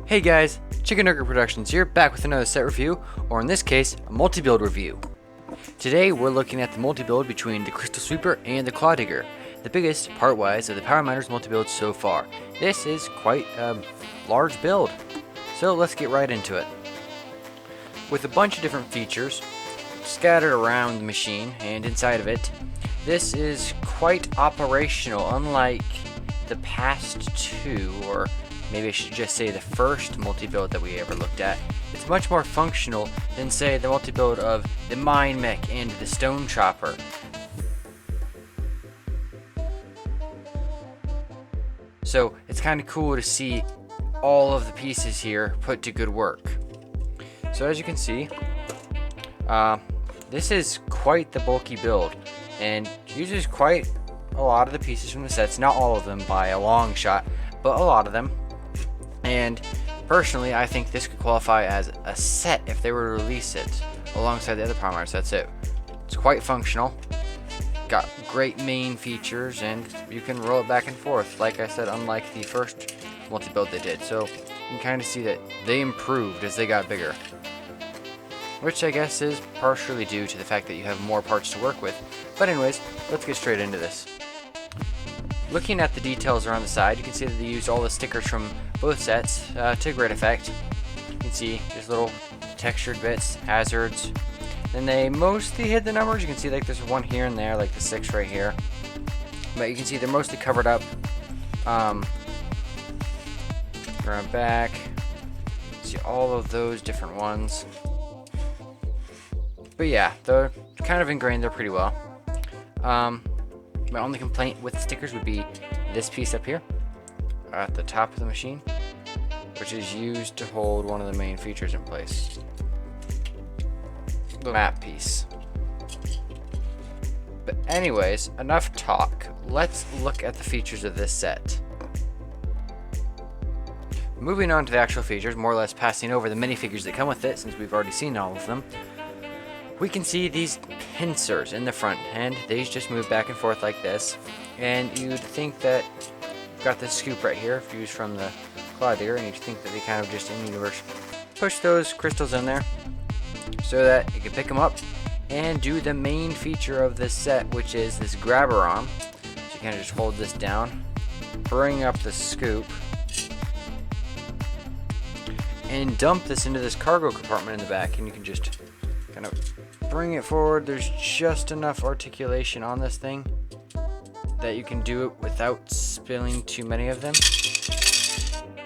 Hey guys, Chicken Nugget Productions here, back with another set review, or in this case, a multi-build review. Today we're looking at the multi-build between the Crystal Sweeper and the Claw Digger, the biggest, part-wise, of the Power Miners multi-builds so far. This is quite a large build, so let's get right into it. With a bunch of different features scattered around the machine and inside of it, this is quite operational, unlike the past two, or maybe I should just say the first multi-build that we ever looked at. It's much more functional than, say, the multi-build of the Mine Mech and the Stone Chopper. So it's kind of cool to see all of the pieces here put to good work. So as you can see, this is quite the bulky build and uses quite a lot of the pieces from the sets. Not all of them by a long shot, but a lot of them. And personally, I think this could qualify as a set if they were to release it alongside the other Power Miners sets. It's quite functional, got great main features, and you can roll it back and forth, like I said, unlike the first multi-build they did. So you can kind of see that they improved as they got bigger, which I guess is partially due to the fact that you have more parts to work with. But anyways, let's get straight into this. Looking at the details around the side, you can see that they used all the stickers from both sets to great effect. You can see there's little textured bits, hazards. Then they mostly hid the numbers. You can see like there's one here and there, like the 6 right here. But you can see they're mostly covered up. Around back, you can see all of those different ones. But yeah, they're kind of ingrained there pretty well. My only complaint with the stickers would be this piece up here at the top of the machine, which is used to hold one of the main features in place, the map piece. But anyways, enough talk. Let's look at the features of this set. Moving on to the actual features, more or less passing over the minifigures that come with it, since we've already seen all of them. We can see these pincers in the front, and these just move back and forth like this. And you'd think that you've got this scoop right here, used from the Claw Digger, and you'd think that they kind of just in universe push those crystals in there so that you can pick them up and do the main feature of this set, which is this grabber arm. So you kind of just hold this down, bring up the scoop, and dump this into this cargo compartment in the back, and you can just kind of bring it forward. There's just enough articulation on this thing that you can do it without spilling too many of them.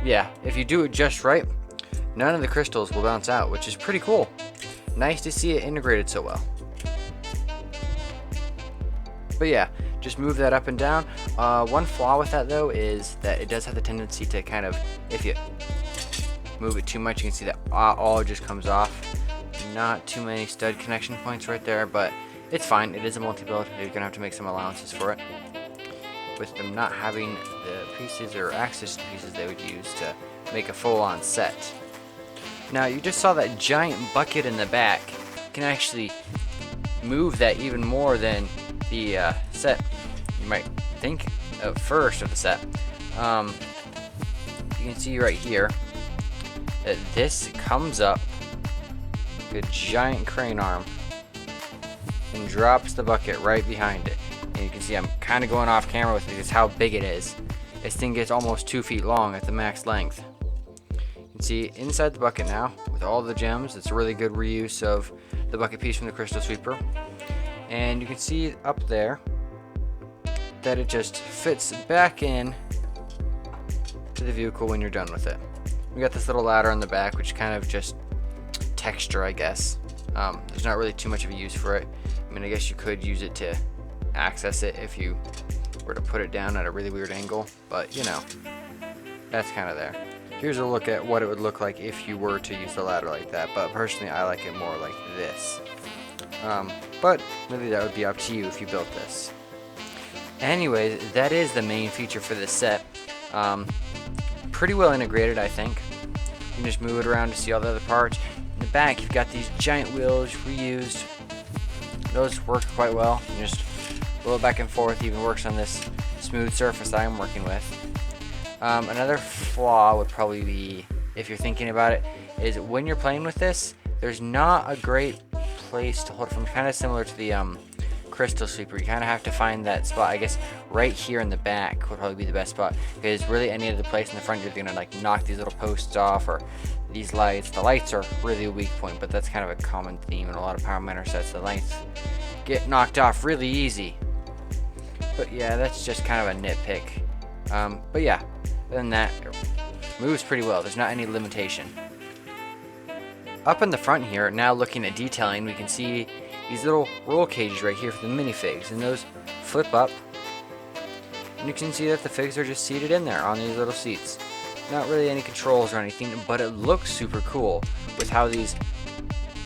Yeah, if you do it just right, none of the crystals will bounce out, which is pretty cool. Nice to see it integrated so well. But yeah, just move that up and down. One flaw with that though is that it does have the tendency to kind of, if you move it too much, you can see that all just comes off. Not too many stud connection points right there, but it's fine. It is a multi-build. You're gonna have to make some allowances for it, with them not having the pieces or access to pieces they would use to make a full-on set. Now you just saw that giant bucket in the back. You can actually move that even more than the set you might think at first of the set. You can see right here that this comes up a giant crane arm and drops the bucket right behind it. And you can see I'm kind of going off camera with it, just how big it is. This thing gets almost 2 feet long at the max length. You can see inside the bucket now with all the gems. It's a really good reuse of the bucket piece from the Crystal Sweeper. And you can see up there that it just fits back in to the vehicle when you're done with it. We got this little ladder on the back, which kind of just texture, I guess. There's not really too much of a use for it. I mean, I guess you could use it to access it if you were to put it down at a really weird angle, but you know, that's kind of there. Here's a look at what it would look like if you were to use the ladder like that, but personally I like it more like this. But really that would be up to you if you built this. Anyways, that is the main feature for this set. Pretty well integrated, I think. You can just move it around to see all the other parts. In the back, you've got these giant wheels reused. Those work quite well. You can just roll it back and forth. Even works on this smooth surface that I'm working with. Another flaw would probably be if you're thinking about it, is when you're playing with this, there's not a great place to hold it from. Kind of similar to the crystal sweeper. You kind of have to find that spot. I guess right here in the back would probably be the best spot, because really any other place in the front, you're gonna like knock these little posts off, or these lights. The lights are really a weak point, but that's kind of a common theme in a lot of power miner sets. The lights get knocked off really easy. But yeah, that's just kind of a nitpick. But yeah, other than that, it moves pretty well. There's not any limitation. Up in the front here, now looking at detailing, we can see these little roll cages right here for the minifigs, and those flip up, and you can see that the figs are just seated in there on these little seats. Not really any controls or anything, but it looks super cool with how these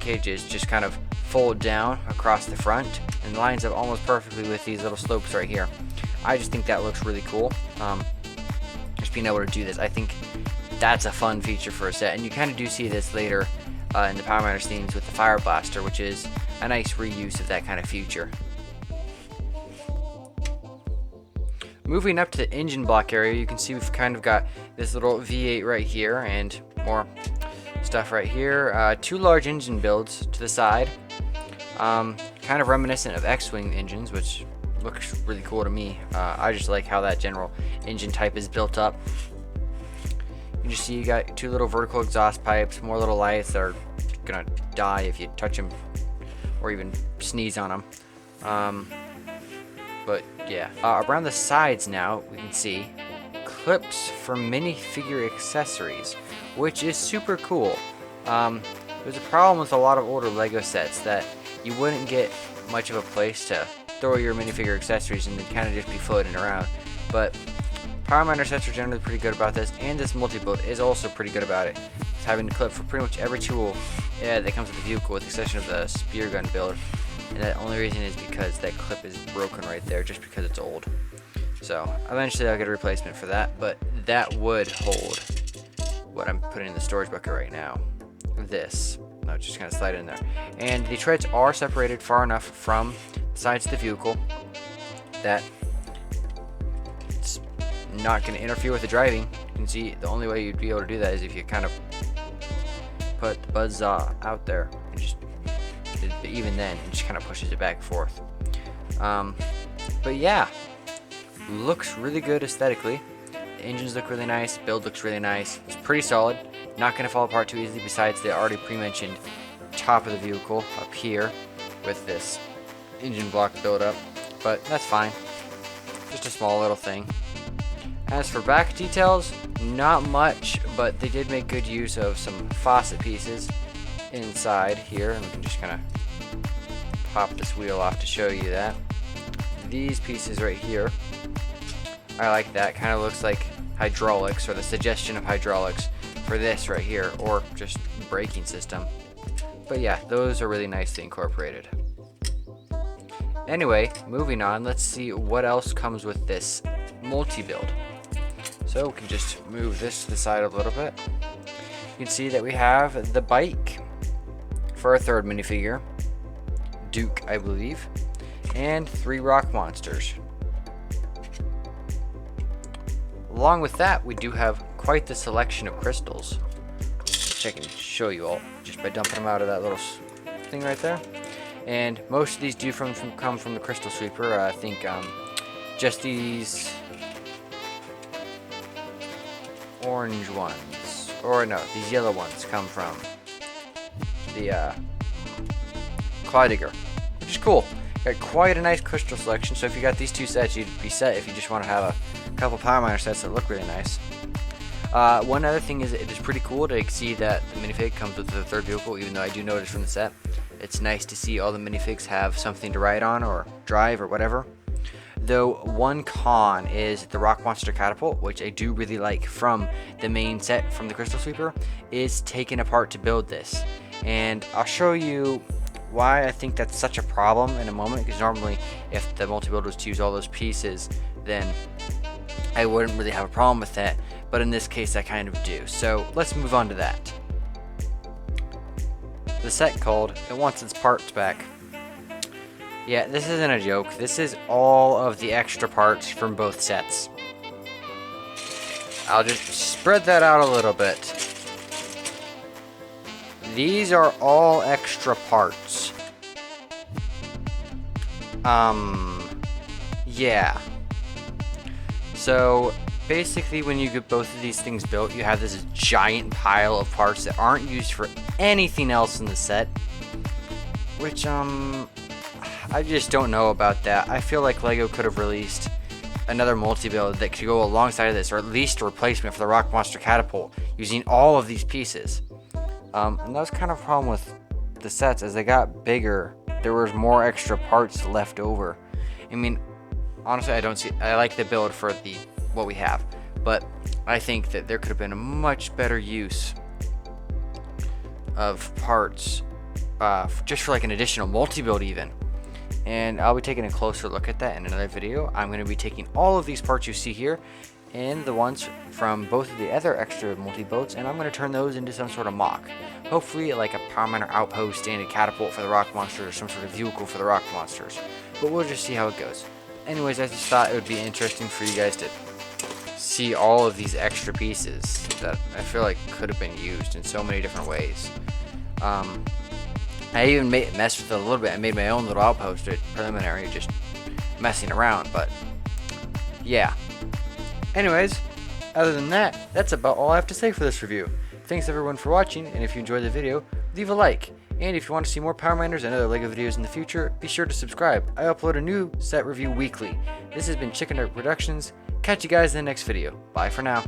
cages just kind of fold down across the front and lines up almost perfectly with these little slopes right here. I just think that looks really cool. Just being able to do this, I think that's a fun feature for a set, and you kind of do see this later in the Power Miners themes with the Fire Blaster, which is a nice reuse of that kind of feature. Moving up to the engine block area, you can see we've kind of got this little V8 right here and more stuff right here. Two large engine builds to the side, kind of reminiscent of X-Wing engines, which looks really cool to me. I just like how that general engine type is built up. You just see you got two little vertical exhaust pipes, more little lights that are gonna die if you touch them or even sneeze on them. But yeah, around the sides now we can see clips for minifigure accessories, which is super cool. There's a problem with a lot of older Lego sets that you wouldn't get much of a place to throw your minifigure accessories and they'd kind of just be floating around. But Power Miner sets are generally pretty good about this, and this multi-build is also pretty good about it. It's having a clip for pretty much every tool that comes with the vehicle, with the exception of the spear gun build. And the only reason is because that clip is broken right there, just because it's old. So eventually I'll get a replacement for that, but that would hold what I'm putting in the storage bucket right now. This. No, just kind of slide in there. And the treads are separated far enough from the sides of the vehicle that it's not going to interfere with the driving. You can see the only way you'd be able to do that is if you kind of put the buzzsaw out there and just, even then, it just kind of pushes it back and forth. But yeah, looks really good aesthetically. The engines look really nice, build looks really nice. It's pretty solid, not going to fall apart too easily, besides the already pre-mentioned top of the vehicle up here with this engine block build-up, but that's fine. Just a small little thing. As for back details, not much, but they did make good use of some faucet pieces inside here, and we can just kind of pop this wheel off to show you that. These pieces right here, I like that. Kind of looks like hydraulics, or the suggestion of hydraulics for this right here, or just braking system. But yeah, those are really nicely incorporated. Anyway, moving on, let's see what else comes with this multi-build. So we can just move this to the side a little bit. You can see that we have the bike for our third minifigure, Duke, I believe, and 3 rock monsters. Along with that, we do have quite the selection of crystals, which I can show you all just by dumping them out of that little thing right there. And most of these do come from the crystal sweeper. I think just these orange ones, or no, these yellow ones come from the Claw Digger, which is cool. Got quite a nice crystal selection, so if you got these two sets, you'd be set if you just want to have a couple Power Miner sets that look really nice. One other thing is, it is pretty cool to see that the minifig comes with the third vehicle, even though I do notice from the set, it's nice to see all the minifigs have something to ride on or drive or whatever. Though one con is the Rock Monster Catapult, which I do really like from the main set from the Crystal Sweeper, is taken apart to build this. And I'll show you why I think that's such a problem in a moment, because normally if the multi-build was to use all those pieces, then I wouldn't really have a problem with that, but in this case I kind of do. So let's move on to that. The set called It Wants Its Parts Back. Yeah, this isn't a joke. This is all of the extra parts from both sets. I'll just spread that out a little bit. these are all extra parts. Yeah. So basically when you get both of these things built, you have this giant pile of parts that aren't used for anything else in the set. Which, I just don't know about that. I feel like LEGO could have released another multi-build that could go alongside of this, or at least a replacement for the Rock Monster Catapult, using all of these pieces. And that was kind of a problem with the sets. As they got bigger, there was more extra parts left over. I mean, honestly, I like the build for what we have, but I think that there could have been a much better use of parts, just for like an additional multi-build even. And I'll be taking a closer look at that in another video. I'm going to be taking all of these parts you see here and the ones from both of the other extra multi-builds, and I'm going to turn those into some sort of mock. Hopefully like a Power Miner outpost and a catapult for the Rock Monsters, or some sort of vehicle for the Rock Monsters. But we'll just see how it goes. Anyways, I just thought it would be interesting for you guys to see all of these extra pieces that I feel like could have been used in so many different ways. I even messed with it a little bit. I made my own little outpost at preliminary, just messing around, but yeah. Anyways, other than that, that's about all I have to say for this review. Thanks everyone for watching, and if you enjoyed the video, leave a like. And if you want to see more Power Miners and other LEGO videos in the future, be sure to subscribe. I upload a new set review weekly. This has been Chicken Nugget Productions. Catch you guys in the next video. Bye for now.